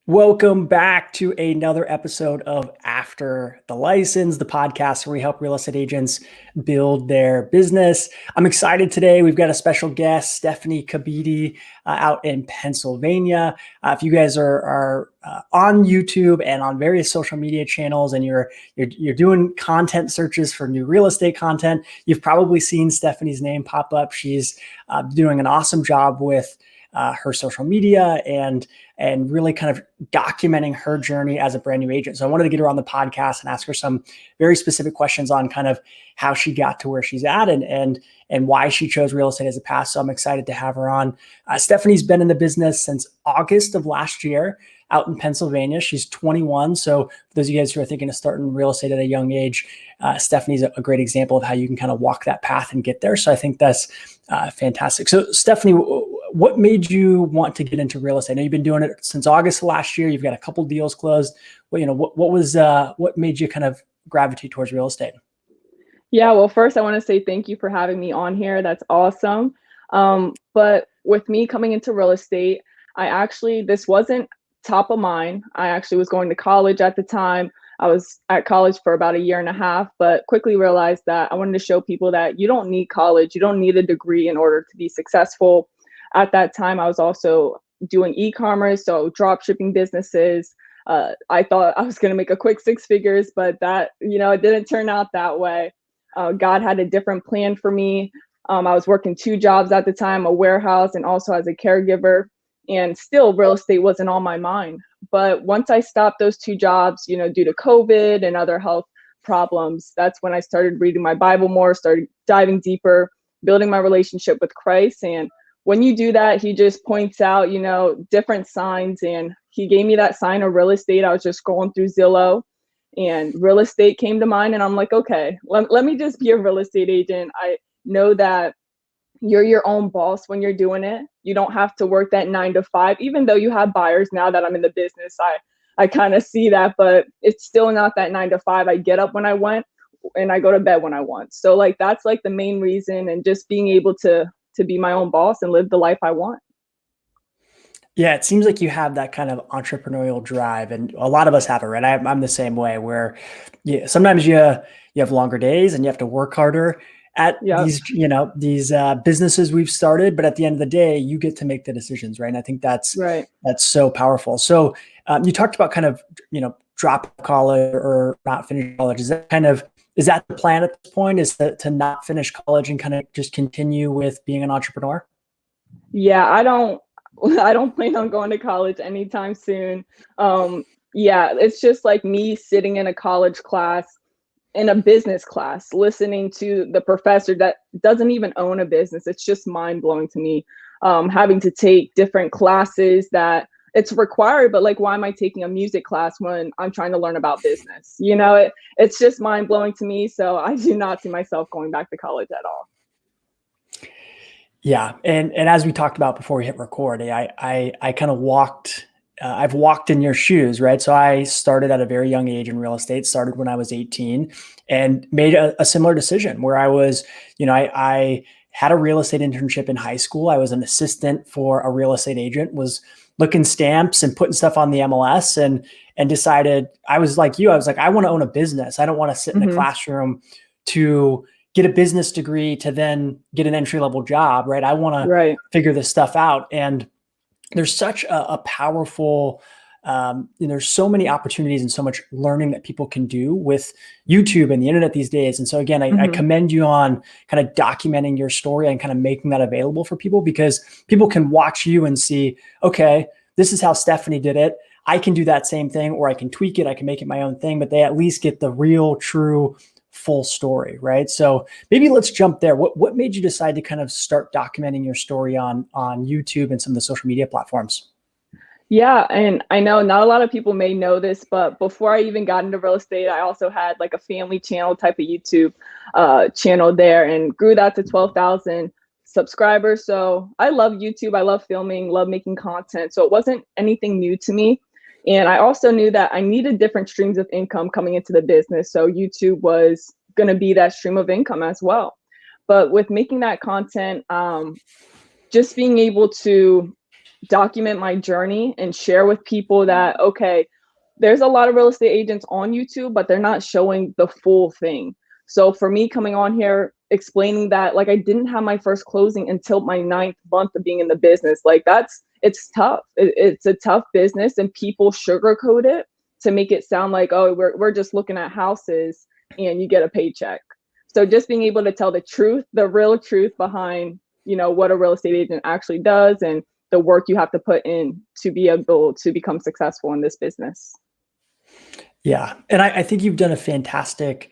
Welcome back to another episode of After the License, the podcast where we help real estate agents build their business. I'm excited today. We've got a special guest, Stefanie Kebede, out in Pennsylvania. If you guys are on YouTube and on various social media channels, and you're doing content searches for new real estate content, you've probably seen Stefanie's name pop up. She's doing an awesome job with her social media and really kind of documenting her journey as a brand new agent. So I wanted to get her on the podcast and ask her some very specific questions on kind of how she got to where she's at and why she chose real estate as a path. So I'm excited to have her on. Stefanie's been in the business since August of last year out in Pennsylvania. She's 21. So for those of you guys who are thinking of starting real estate at a young age, Stefanie's a great example of how you can kind of walk that path and get there. So I think that's fantastic. So Stefanie, what made you want to get into real estate? I know you've been doing it since August of last year. You've got a couple deals closed. Well, what made you kind of gravitate towards real estate? Yeah, well, first I want to say thank you for having me on here. That's awesome. But with me coming into real estate, this wasn't top of mind. I actually was going to college at the time. I was at college for about a year and a half, but quickly realized that I wanted to show people that you don't need college. You don't need a degree in order to be successful. At that time, I was also doing e-commerce, so drop shipping businesses. I thought I was going to make a quick six figures, but it didn't turn out that way. God had a different plan for me. I was working two jobs at the time, a warehouse and also as a caregiver, and still real estate wasn't on my mind. But once I stopped those two jobs, due to COVID and other health problems, that's when I started reading my Bible more, started diving deeper, building my relationship with Christ. And when you do that, he just points out, different signs. And he gave me that sign of real estate. I was just scrolling through Zillow and real estate came to mind. And I'm like, okay, let me just be a real estate agent. I know that you're your own boss when you're doing it. You don't have to work that 9 to 5, even though you have buyers. Now that I'm in the business, I kind of see that, but it's still not that 9 to 5. I get up when I want and I go to bed when I want. So that's the main reason, and just being able to be my own boss and live the life I want. Yeah, it seems like you have that kind of entrepreneurial drive, and a lot of us have it, right? I'm the same way. Where sometimes you have longer days and you have to work harder at Yep. these businesses we've started, but at the end of the day, you get to make the decisions, right? And I think that's Right. so powerful. So you talked about kind of drop college or not finish college. Is that the plan at this point? Is to not finish college and kind of just continue with being an entrepreneur? Yeah, I don't plan on going to college anytime soon. Yeah, it's just like me sitting in a college class, in a business class, listening to the professor that doesn't even own a business. It's just mind blowing to me. Having to take different classes that it's required, but why am I taking a music class when I'm trying to learn about business? It's just mind blowing to me. So I do not see myself going back to college at all. Yeah, and as we talked about before we hit record, I kind of walked. I've walked in your shoes, right? So I started at a very young age in real estate. Started when I was 18, and made a similar decision where I was, I had a real estate internship in high school. I was an assistant for a real estate agent. Was looking stamps and putting stuff on the MLS, and decided I was like you. I was like, I want to own a business. I don't want to sit in a classroom to get a business degree to then get an entry-level job, right? I want to figure this stuff out. And there's such a powerful, there's so many opportunities and so much learning that people can do with YouTube and the internet these days. And so again, I commend you on kind of documenting your story and kind of making that available for people, because people can watch you and see, okay, this is how Stefanie did it. I can do that same thing, or I can tweak it. I can make it my own thing, but they at least get the real, true, full story, right? So maybe let's jump there. What made you decide to kind of start documenting your story on YouTube and some of the social media platforms? Yeah, and I know not a lot of people may know this, but before I even got into real estate, I also had a family channel type of YouTube channel there, and grew that to 12,000 subscribers. So I love YouTube. I love filming, love making content. So it wasn't anything new to me. And I also knew that I needed different streams of income coming into the business. So YouTube was going to be that stream of income as well. But with making that content, just being able to document my journey and share with people that, okay, there's a lot of real estate agents on YouTube, but they're not showing the full thing. So for me coming on here, explaining that, like, I didn't have my first closing until my 9th month of being in the business. Like, it's tough. It's a tough business, and people sugarcoat it to make it sound like, oh, we're just looking at houses and you get a paycheck. So just being able to tell the truth, the real truth behind, what a real estate agent actually does and the work you have to put in to be able to become successful in this business. Yeah. And I think you've done a fantastic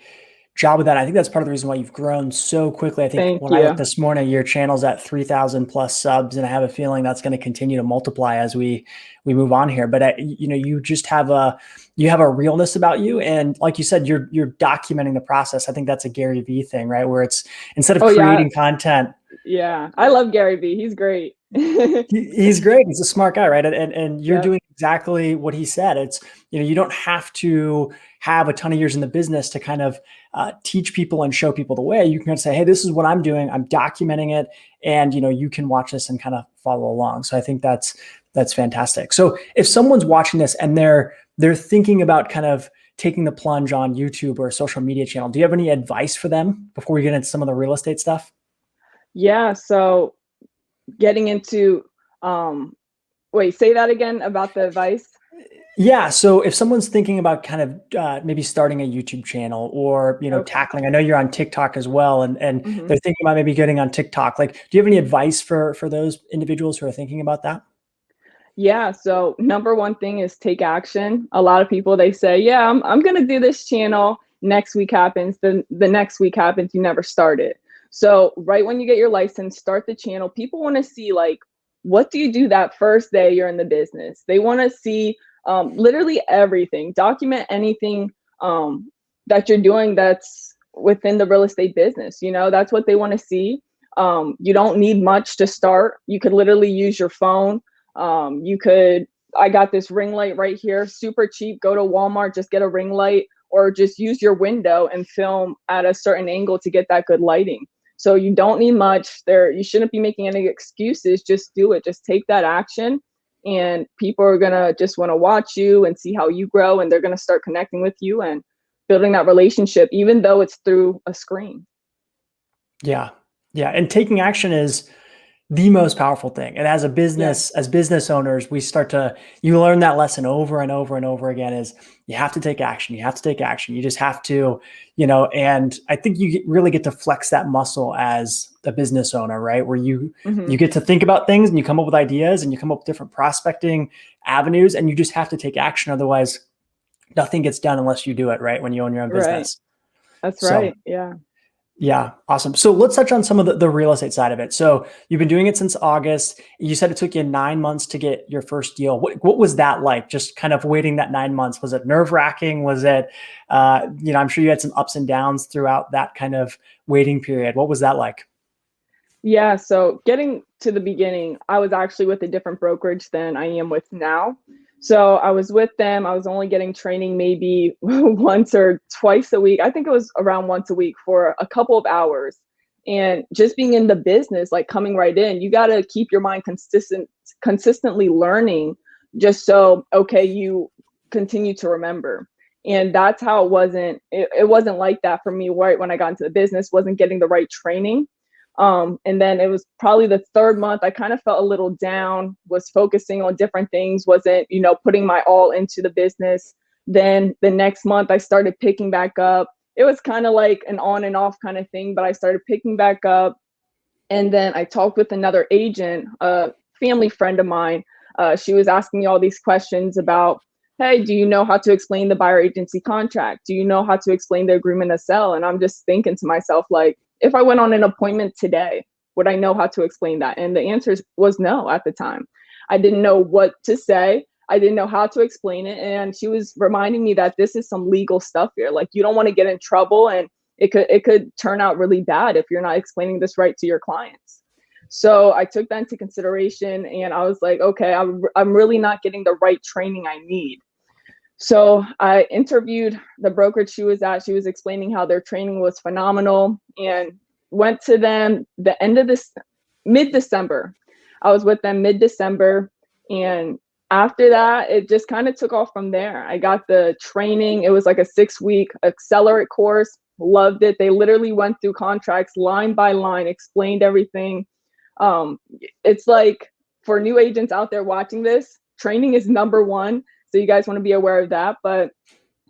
job with that. I think that's part of the reason why you've grown so quickly. I think Thank when I looked you. this morning, your channel's at 3,000 plus subs, and I have a feeling that's going to continue to multiply as we move on here. But you just have a realness about you, and like you said, you're documenting the process. I think that's a Gary Vee thing, right? Where it's instead of creating content. Yeah, I love Gary Vee. He's great. He's great. He's a smart guy, right? And you're Yep. doing exactly what he said. It's, you don't have to have a ton of years in the business to kind of teach people and show people the way. You can kind of say, hey, this is what I'm doing. I'm documenting it. And, you can watch this and kind of follow along. So I think that's fantastic. So if someone's watching this and they're thinking about kind of taking the plunge on YouTube or a social media channel, do you have any advice for them before we get into some of the real estate stuff? Yeah. So getting into, wait, say that again about the advice. Yeah. So if someone's thinking about kind of maybe starting a YouTube channel or, Okay. tackling, I know you're on TikTok as well, and Mhm. they're thinking about maybe getting on TikTok. Like, do you have any advice for those individuals who are thinking about that? Yeah, so number one thing is take action. A lot of people, they say, yeah, I'm gonna do this channel. Next week happens, then the next week happens, you never start it. So right when you get your license, start the channel. People want to see, like, what do you do that first day you're in the business? They want to see literally everything. Document anything that you're doing that's within the real estate business. That's what they want to see. You don't need much to start. You could literally use your phone. I got this ring light right here, super cheap. Go to Walmart, just get a ring light, or just use your window and film at a certain angle to get that good lighting. So you don't need much there. You shouldn't be making any excuses. Just do it. Just take that action, and people are going to just want to watch you and see how you grow, and they're going to start connecting with you and building that relationship, even though it's through a screen. Yeah. Yeah. And taking action is the most powerful thing. And as Yeah. as business owners, you learn that lesson over and over and over again is you have to take action. You have to take action. You just have to, and I think you really get to flex that muscle as a business owner, right? Where you Hmm. get to think about things and you come up with ideas and you come up with different prospecting avenues, and you just have to take action. Otherwise nothing gets done unless you do it, right? When you own your own Right. business. That's So right. Yeah. yeah, awesome. So let's touch on some of the real estate side of it. So you've been doing it since August. You said it took you 9 months to get your first deal. What was that like? Just kind of waiting that 9 months. Was it nerve wracking? Was it, I'm sure you had some ups and downs throughout that kind of waiting period. What was that like? Yeah, so getting to the beginning, I was actually with a different brokerage than I am with now. So I was with them. I was only getting training maybe once or twice a week. I think it was around once a week for a couple of hours. And just being in the business, like coming right in, you got to keep your mind consistently learning, just so, okay, you continue to remember. And that's how it wasn't like that for me right when I got into the business, wasn't getting the right training. And then it was probably the third month, I kind of felt a little down, was focusing on different things, wasn't, putting my all into the business. Then the next month I started picking back up. It was kind of like an on and off kind of thing, but I started picking back up. And then I talked with another agent, a family friend of mine. She was asking me all these questions about, hey, do you know how to explain the buyer agency contract? Do you know how to explain the agreement to sell? And I'm just thinking to myself, like, if I went on an appointment today, would I know how to explain that? And the answer was no at the time. I didn't know what to say. I didn't know how to explain it. And she was reminding me that this is some legal stuff here. Like, you don't want to get in trouble, and it could turn out really bad if you're not explaining this right to your clients. So I took that into consideration, and I was like, okay, I'm really not getting the right training I need. So I interviewed the brokerage she was at. She was explaining how their training was phenomenal, and went to them the end of this mid-December. I was with them mid-December. And after that, it just kind of took off from there. I got the training. It was like a 6-week accelerate course. Loved it. They literally went through contracts line by line, explained everything. Um, it's like, for new agents out there watching this, training is number one. So you guys want to be aware of that. But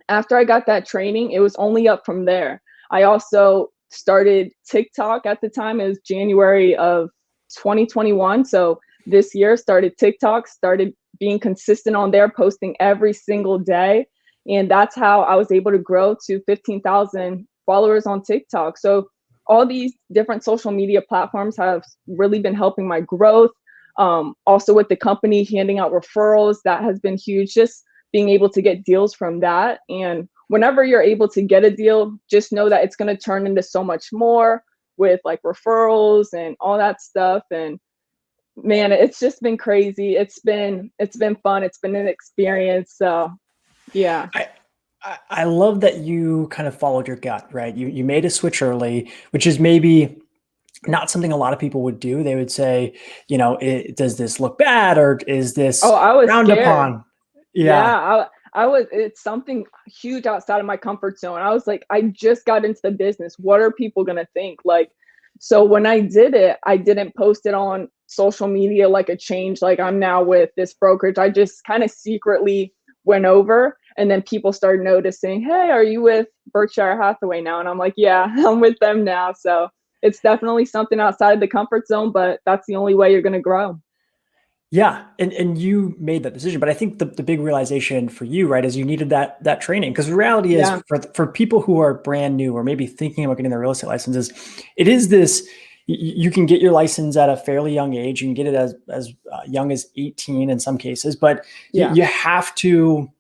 after I got that training, it was only up from there. I also started TikTok at the time. It was January of 2021. So this year, started TikTok, started being consistent on there, posting every single day. And that's how I was able to grow to 15,000 followers on TikTok. So all these different social media platforms have really been helping my growth. Also with the company handing out referrals, that has been huge. Just being able to get deals from that. And whenever you're able to get a deal, just know that it's going to turn into so much more with like referrals and all that stuff. And man, it's just been crazy. It's been fun. It's been an experience. So yeah. I love that you kind of followed your gut, right? You made a switch early, which is maybe not something a lot of people would do. They would say, does this look bad, or is this Oh, I was frowned scared. upon? Yeah. Yeah, I was, it's something huge outside of my comfort zone. I was like, I just got into the business. What are people going to think? Like, so when I did it, I didn't post it on social media like a change, like I'm now with this brokerage. I just kind of secretly went over, and then people started noticing, hey, are you with Berkshire Hathaway now? And I'm like, yeah, I'm with them now. So it's definitely something outside of the comfort zone, but that's the only way you're going to grow. Yeah. And you made that decision. But I think the big realization for you, right, is you needed that training. Because the reality is, Yeah. for people who are brand new or maybe thinking about getting their real estate licenses, it is this, you can get your license at a fairly young age. You can get it as young as 18 in some cases, but Yeah. you have to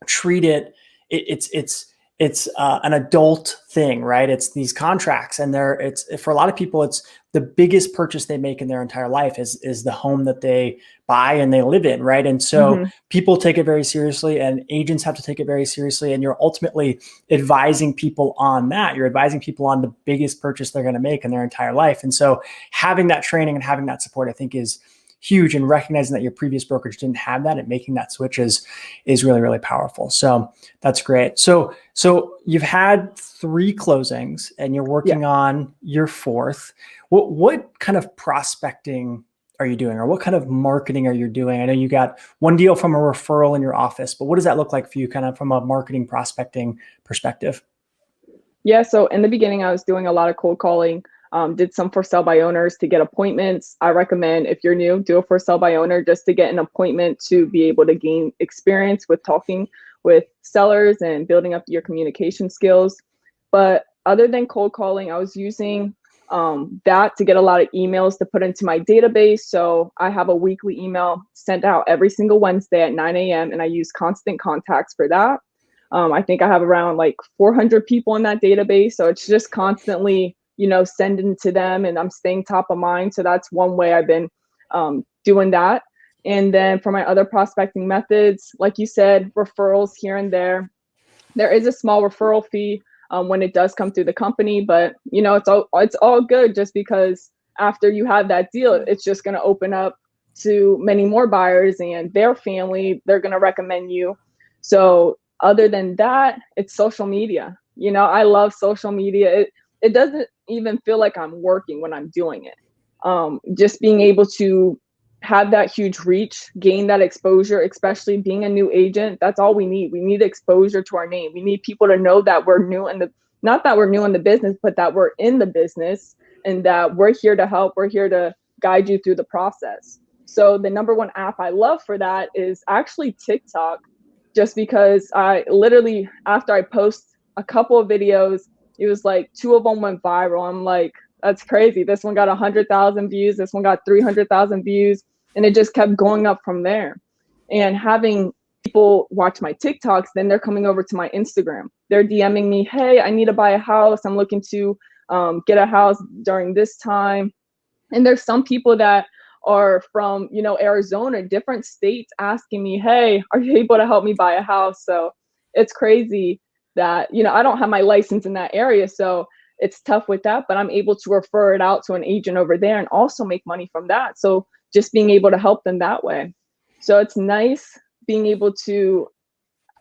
treat it, it's an adult thing, right? It's these contracts, and it's, for a lot of people, it's the biggest purchase they make in their entire life is the home that they buy and they live in, right? And so Hmm. people take it very seriously, and agents have to take it very seriously, and you're ultimately advising people on that. You're advising people on the biggest purchase they're going to make in their entire life. And so having that training and having that support, I think, is huge, and recognizing that your previous brokerage didn't have that and making that switch is really, really powerful. So that's great. So you've had 3 closings and you're Yeah. working on your 4th. What kind of prospecting are you doing, or what kind of marketing are you doing? I know you got one deal from a referral in your office, but what does that look like for you, kind of from a marketing prospecting perspective? Yeah, so in the beginning, I was doing a lot of cold calling, did some for sale by owners to get appointments. I recommend, if you're new, do a for sale by owner just to get an appointment, to be able to gain experience with talking with sellers and building up your communication skills. But other than cold calling, I was using that to get a lot of emails to put into my database. So I have a weekly email sent out every single Wednesday at 9 a.m. and I use Constant Contacts for that. I think I have around like 400 people in that database. So it's just constantly, sending to them, and I'm staying top of mind. So that's one way I've been doing that. And then for my other prospecting methods, like you said, referrals here and there. There is a small referral fee when it does come through the company, but it's all good, just because after you have that deal, it's just going to open up to many more buyers and their family. They're going to recommend you. So other than that, it's social media. I love social media. It doesn't even feel like I'm working when I'm doing it. Just being able to have that huge reach, gain that exposure, especially being a new agent. That's all we need. We need exposure to our name. We need people to know that we're new in the, not that we're new in the business, but that we're in the business, and that we're here to help. We're here to guide you through the process. So the number one app I love for that is actually TikTok, just because I literally, after I post a couple of videos, it was like 2 of them went viral. I'm like, that's crazy. This one got 100,000 views. This one got 300,000 views. And it just kept going up from there. And having people watch my TikToks, then they're coming over to my Instagram. They're DMing me, hey, I need to buy a house. I'm looking to get a house during this time. And there's some people that are from, Arizona, different states, asking me, hey, are you able to help me buy a house? So it's crazy that, I don't have my license in that area. So it's tough with that, but I'm able to refer it out to an agent over there and also make money from that. So just being able to help them that way. So it's nice being able to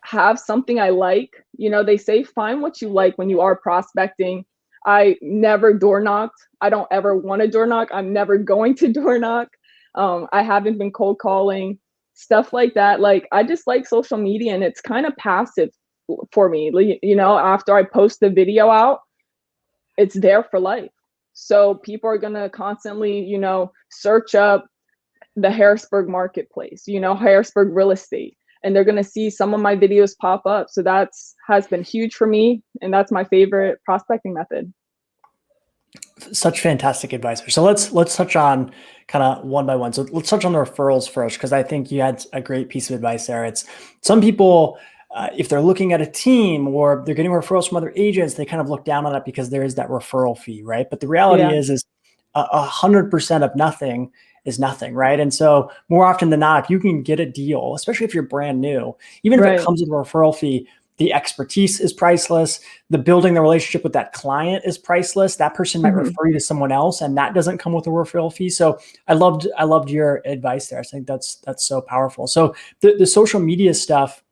have something I like. You know, they say find what you like when you are prospecting. I never door knocked. I don't ever want to door knock. I'm never going to door knock. I haven't been cold calling, stuff like that. Like, I just like social media, and it's kind of passive for me. You know, after I post the video out, it's there for life. So people are going to constantly, you know, search up the Harrisburg marketplace, you know, Harrisburg real estate, and they're going to see some of my videos pop up. So that's has been huge for me, and that's my favorite prospecting method. Such fantastic advice. So let's touch on kind of one by one. So let's touch on the referrals first, because I think you had a great piece of advice there. It's some people, if they're looking at a team or they're getting referrals from other agents, they kind of look down on it because there is that referral fee, right? But the reality Yeah. is 100% of nothing is nothing, right? And so more often than not, if you can get a deal, especially if you're brand new, even if it Right. comes with a referral fee, the expertise is priceless. The building the relationship with that client is priceless. That person might Mm-hmm. refer you to someone else, and that doesn't come with a referral fee. So I loved your advice there. I think that's so powerful. So the social media stuff,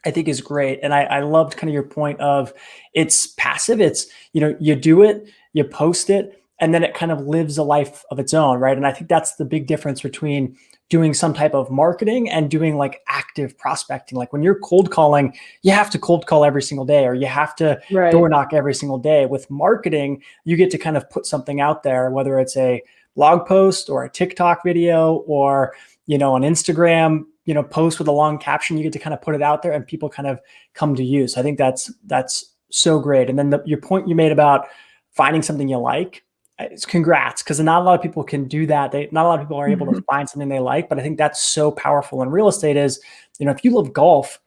I think, is great. And I loved kind of your point of it's passive. It's, you do it, you post it, and then it kind of lives a life of its own, right? And I think that's the big difference between doing some type of marketing and doing like active prospecting. Like when you're cold calling, you have to cold call every single day, or you have to Right. door knock every single day. With marketing, you get to kind of put something out there, whether it's a blog post or a TikTok video or, an Instagram, post with a long caption. You get to kind of put it out there and people kind of come to you. So I think that's so great. And then your point you made about finding something you like, it's congrats, because not a lot of people can do that. Not a lot of people are able to find something they like, but I think that's so powerful in real estate is, if you love golf,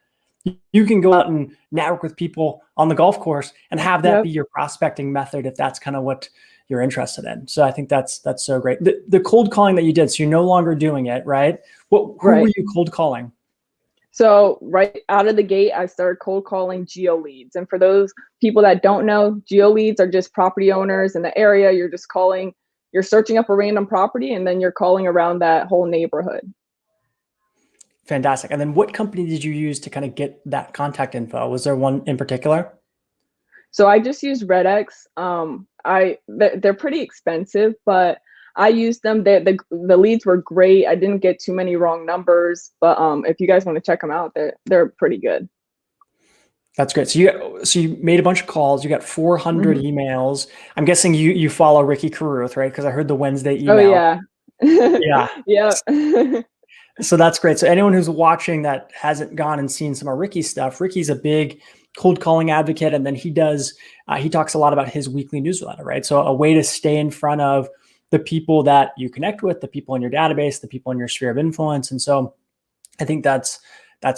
you can go out and network with people on the golf course and have that Yep. be your prospecting method if that's kind of what you're interested in. So I think that's so great. The cold calling that you did, so you're no longer doing it, right? Who were Right. you cold calling? So right out of the gate, I started cold calling geo leads. And for those people that don't know, geo leads are just property owners in the area. You're just calling, you're searching up a random property, and then you're calling around that whole neighborhood. Fantastic. And then what company did you use to kind of get that contact info? Was there one in particular? So I just use RedX. They're pretty expensive, but I used them. The leads were great. I didn't get too many wrong numbers, but if you guys want to check them out, they're pretty good. That's great. So you made a bunch of calls. You got 400 Mhm. emails. I'm guessing you follow Ricky Carruth, right? Because I heard the Wednesday Oh email. yeah. Yeah. Yeah. So that's great. So anyone who's watching that hasn't gone and seen some of Ricky's stuff, Ricky's a big cold calling advocate, and then he talks a lot about his weekly newsletter, right? So a way to stay in front of the people that you connect with, the people in your database, the people in your sphere of influence, and so I think that's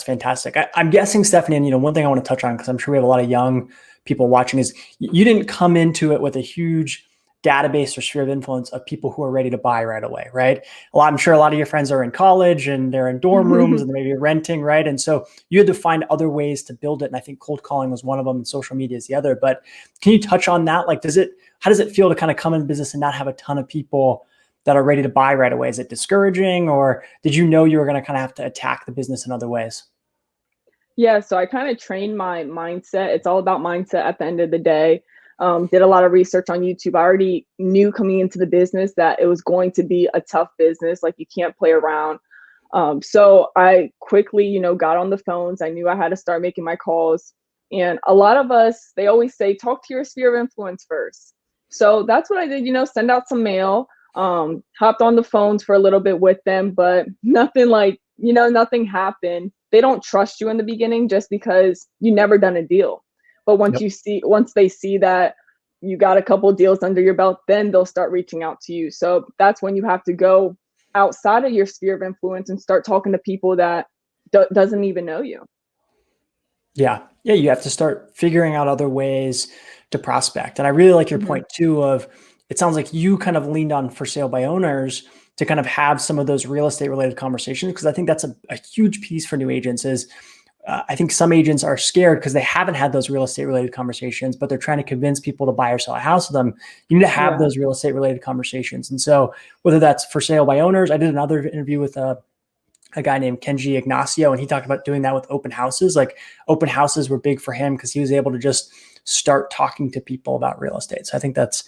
fantastic. I'm guessing, Stephanie, and one thing I want to touch on, because I'm sure we have a lot of young people watching, is you didn't come into it with a huge database or sphere of influence of people who are ready to buy right away, right? I'm sure a lot of your friends are in college and they're in dorm rooms and maybe renting, right? And so you had to find other ways to build it. And I think cold calling was one of them and social media is the other. But can you touch on that? Like, how does it feel to kind of come in business and not have a ton of people that are ready to buy right away? Is it discouraging, or did you know you were going to kind of have to attack the business in other ways? Yeah, so I kind of trained my mindset. It's all about mindset at the end of the day. Did a lot of research on YouTube. I already knew coming into the business that it was going to be a tough business. Like, you can't play around. So I quickly, got on the phones. I knew I had to start making my calls. And a lot of us, they always say, talk to your sphere of influence first. So that's what I did, send out some mail, hopped on the phones for a little bit with them, but nothing like, nothing happened. They don't trust you in the beginning just because you never done a deal. But once Yep. once they see that you got a couple deals under your belt, then they'll start reaching out to you. So that's when you have to go outside of your sphere of influence and start talking to people that doesn't even know you. Yeah. Yeah. You have to start figuring out other ways to prospect. And I really like your Mm-hmm. point too of, it sounds like you kind of leaned on for sale by owners to kind of have some of those real estate related conversations. Because I think that's a huge piece for new agents is I think some agents are scared because they haven't had those real estate related conversations, but they're trying to convince people to buy or sell a house with them. You need to have Yeah. those real estate related conversations. And so whether that's for sale by owners, I did another interview with a guy named Kenji Ignacio, and he talked about doing that with open houses. Like open houses were big for him because he was able to just start talking to people about real estate. So I think that's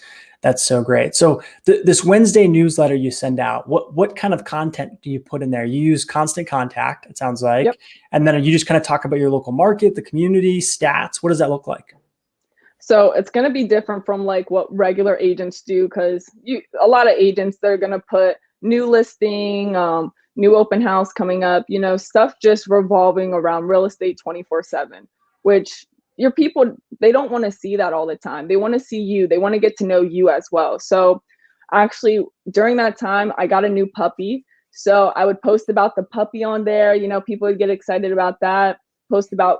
so great. So this Wednesday newsletter you send out, what kind of content do you put in there? You use Constant Contact, it sounds like, Yep. and then you just kind of talk about your local market, the community, stats. What does that look like? So it's going to be different from like what regular agents do, because a lot of agents, they're going to put new listing, new open house coming up, stuff just revolving around real estate 24/7, which your people, they don't want to see that all the time. They want to see you. They want to get to know you as well. So actually during that time, I got a new puppy. So I would post about the puppy on there. People would get excited about that. Post about,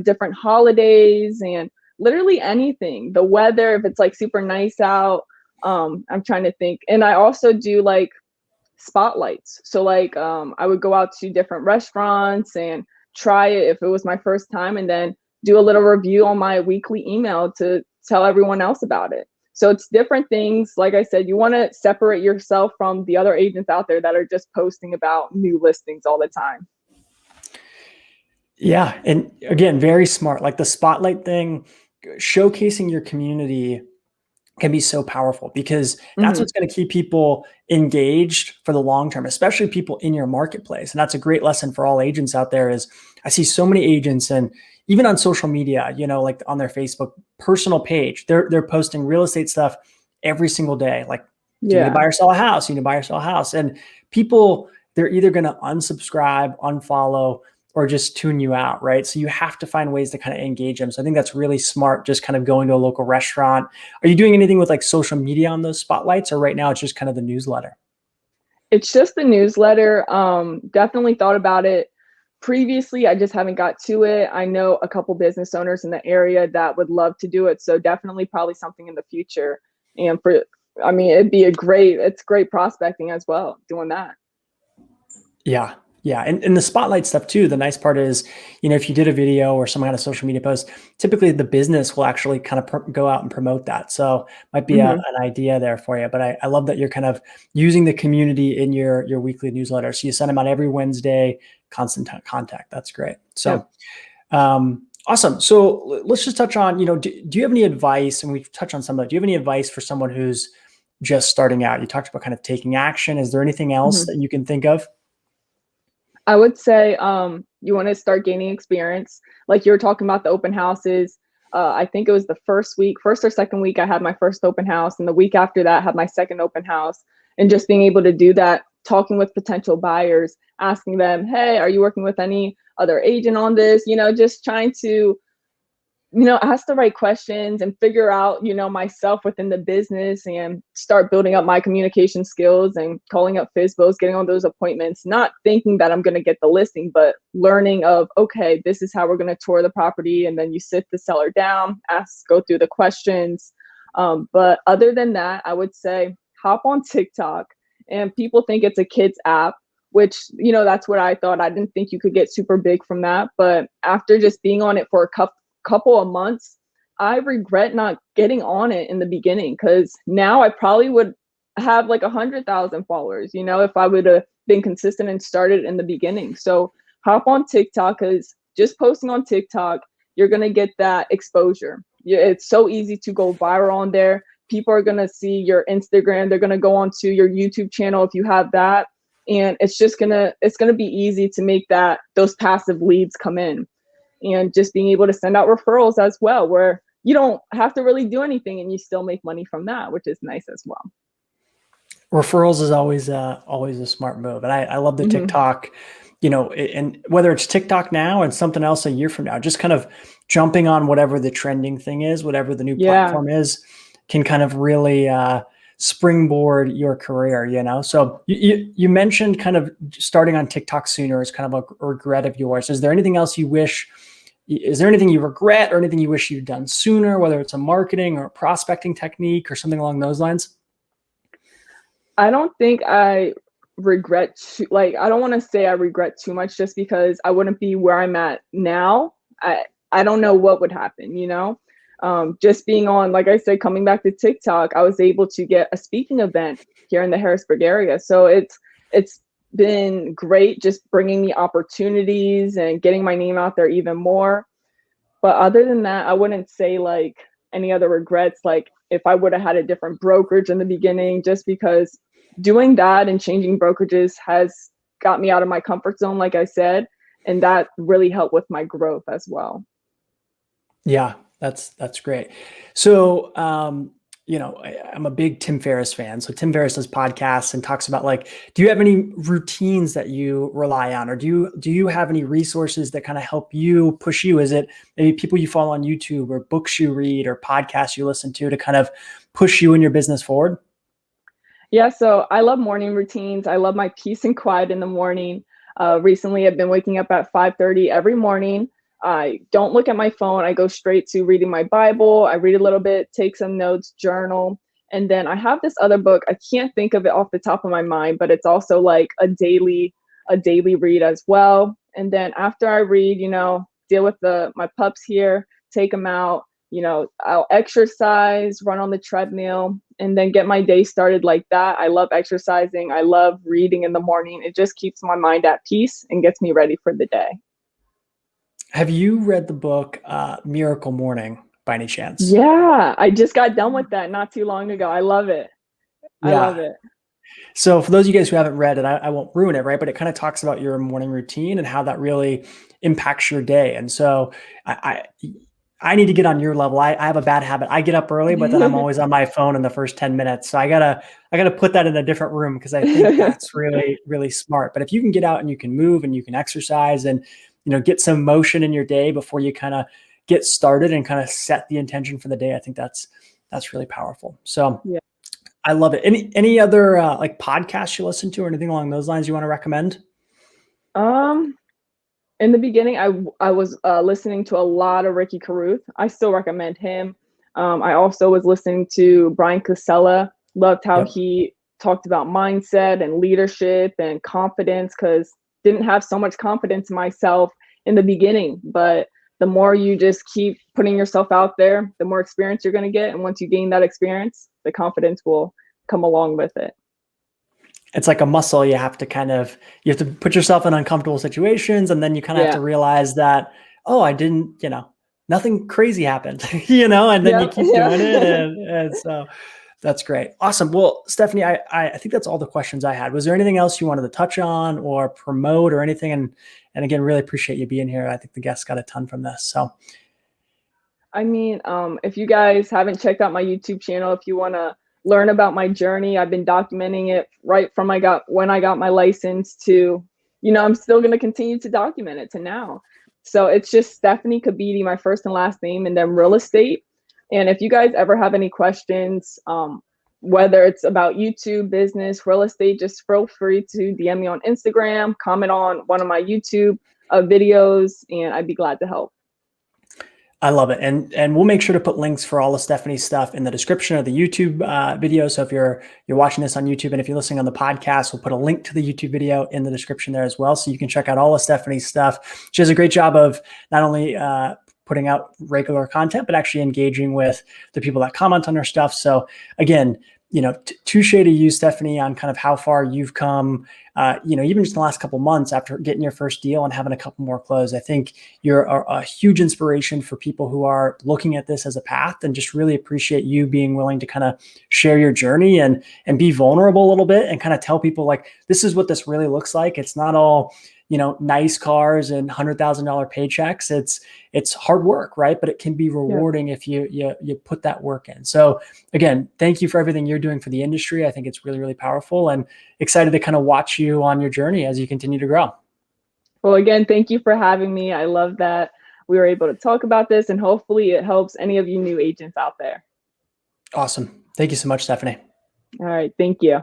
different holidays and literally anything. The weather, if it's like super nice out. I'm trying to think. And I also do like spotlights. So like I would go out to different restaurants and try it if it was my first time, and then do a little review on my weekly email to tell everyone else about it. So it's different things. Like I said, you want to separate yourself from the other agents out there that are just posting about new listings all the time. Yeah. And again, very smart. Like the spotlight thing, showcasing your community can be so powerful because that's what's going to keep people engaged for the long term, especially people in your marketplace. And that's a great lesson for all agents out there. Is I see so many agents, and even on social media, like on their Facebook personal page, they're posting real estate stuff every single day. Like, do you need to buy or sell a house? You need to buy or sell a house. And people, they're either going to unsubscribe, unfollow, or just tune you out, right? So you have to find ways to kind of engage them. So I think that's really smart, just kind of going to a local restaurant. Are you doing anything with like social media on those spotlights, or right now it's just kind of the newsletter? It's just the newsletter. Definitely thought about it previously. I just haven't got to it. I know a couple business owners in the area that would love to do it. So definitely probably something in the future. And it's great prospecting as well, doing that. Yeah. Yeah. And the spotlight stuff too. The nice part is, if you did a video or some kind of social media post, typically the business will actually kind of go out and promote that. So might be an idea there for you. But I love that you're kind of using the community in your weekly newsletter. So you send them out every Wednesday, Constant Contact. That's great. So, awesome. So let's just touch on, do you have any advice? And we've touched on some of that. Do you have any advice for someone who's just starting out? You talked about kind of taking action. Is there anything else that you can think of? I would say you want to start gaining experience. Like you were talking about the open houses. I think it was the first or second week, I had my first open house. And the week after that, I had my second open house. And just being able to do that, talking with potential buyers, asking them, hey, are you working with any other agent on this? Just trying to ask the right questions and figure out, myself within the business, and start building up my communication skills and calling up FSBOs, getting on those appointments, not thinking that I'm going to get the listing, but learning of, okay, this is how we're going to tour the property. And then you sit the seller down, go through the questions. But other than that, I would say hop on TikTok. And people think it's a kid's app, which, that's what I thought. I didn't think you could get super big from that. But after just being on it for a couple of months, I regret not getting on it in the beginning, because now I probably would have like 100,000 followers, if I would have been consistent and started in the beginning. So hop on TikTok, because just posting on TikTok, you're going to get that exposure. It's so easy to go viral on there. People are going to see your Instagram. They're going to go onto your YouTube channel if you have that. And it's going to be easy to make those passive leads come in. And just being able to send out referrals as well, where you don't have to really do anything and you still make money from that, which is nice as well. Referrals is always a smart move. And I love the TikTok, and whether it's TikTok now and something else a year from now, just kind of jumping on whatever the trending thing is, whatever the new platform is, can kind of really springboard your career, So you mentioned kind of starting on TikTok sooner is kind of a regret of yours. Is there anything else you regret, or anything you wish you'd done sooner, whether it's a marketing or a prospecting technique or something along those lines? I don't think I regret I don't want to say I regret too much, just because I wouldn't be where I'm at now. I don't know what would happen, just being on, like I said, coming back to TikTok, I was able to get a speaking event here in the Harrisburg area. So it's been great, just bringing me opportunities and getting my name out there even more. But other than that, I wouldn't say like any other regrets. Like if I would have had a different brokerage in the beginning, just because doing that and changing brokerages has got me out of my comfort zone, like I said, and that really helped with my growth as well. Yeah, that's great. So, I'm a big Tim Ferriss fan. So Tim Ferriss does podcasts and talks about like, do you have any routines that you rely on, or do you have any resources that kind of help you push you? Is it maybe people you follow on YouTube or books you read or podcasts you listen to kind of push you in your business forward? Yeah, so I love morning routines. I love my peace and quiet in the morning. Recently, I've been waking up at 5:30 every morning. I don't look at my phone. I go straight to reading my Bible. I read a little bit, take some notes, journal, and then I have this other book. I can't think of it off the top of my mind, but it's also like a daily read as well. And then after I read, deal with the my pups here, take them out. I'll exercise, run on the treadmill, and then get my day started like that. I love exercising. I love reading in the morning. It just keeps my mind at peace and gets me ready for the day. Have you read the book Miracle Morning by any chance? Yeah, I just got done with that not too long ago. I love it. I love Yeah. it. So for those of you guys who haven't read it, I won't ruin it, right? But it kind of talks about your morning routine and how that really impacts your day. And so I need to get on your level. I have a bad habit. I get up early, but then I'm always on my phone in the first 10 minutes. So I gotta put that in a different room because I think that's really, really smart. But if you can get out and you can move and you can exercise and get some motion in your day before you kind of get started and kind of set the intention for the day, I think that's really powerful. So Yeah. I love it. Any other like podcasts you listen to or anything along those lines you want to recommend? Um, in the beginning, I was listening to a lot of Ricky Carruth. I still recommend him. I also was listening to Brian Casella. Loved how Yep. he talked about mindset and leadership and confidence, because didn't have so much confidence in myself in the beginning. But the more you just keep putting yourself out there, the more experience you're going to get. And once you gain that experience, the confidence will come along with it. It's like a muscle. You have to put yourself in uncomfortable situations, and then you kind of have to Yeah. realize that, oh, I didn't, nothing crazy happened, and then you Yep. keep doing it. Yeah. And so that's great. Awesome. Well, Stephanie, I think that's all the questions I had. Was there anything else you wanted to touch on or promote or anything? And again, really appreciate you being here. I think the guests got a ton from this. So I mean, if you guys haven't checked out my YouTube channel, if you want to learn about my journey, I've been documenting it right from when I got my license to, I'm still going to continue to document it to now. So it's just Stefanie Kebede, my first and last name, and then real estate. And if you guys ever have any questions, whether it's about YouTube, business, real estate, just feel free to DM me on Instagram, comment on one of my YouTube videos, and I'd be glad to help. I love it. And we'll make sure to put links for all of Stephanie's stuff in the description of the YouTube video. So if you're watching this on YouTube and if you're listening on the podcast, we'll put a link to the YouTube video in the description there as well. So you can check out all of Stephanie's stuff. She does a great job of not only putting out regular content, but actually engaging with the people that comment on her stuff. So again, touche to you, Stefanie, on kind of how far you've come, even just in the last couple of months after getting your first deal and having a couple more close. I think you're a huge inspiration for people who are looking at this as a path, and just really appreciate you being willing to kind of share your journey and be vulnerable a little bit and kind of tell people like, this is what this really looks like. It's not all, nice cars and $100,000 paychecks. It's hard work, right? But it can be rewarding if you put that work in. So again, thank you for everything you're doing for the industry. I think it's really, really powerful, and excited to kind of watch you on your journey as you continue to grow. Well, again, thank you for having me. I love that we were able to talk about this, and hopefully it helps any of you new agents out there. Awesome. Thank you so much, Stefanie. All right. Thank you.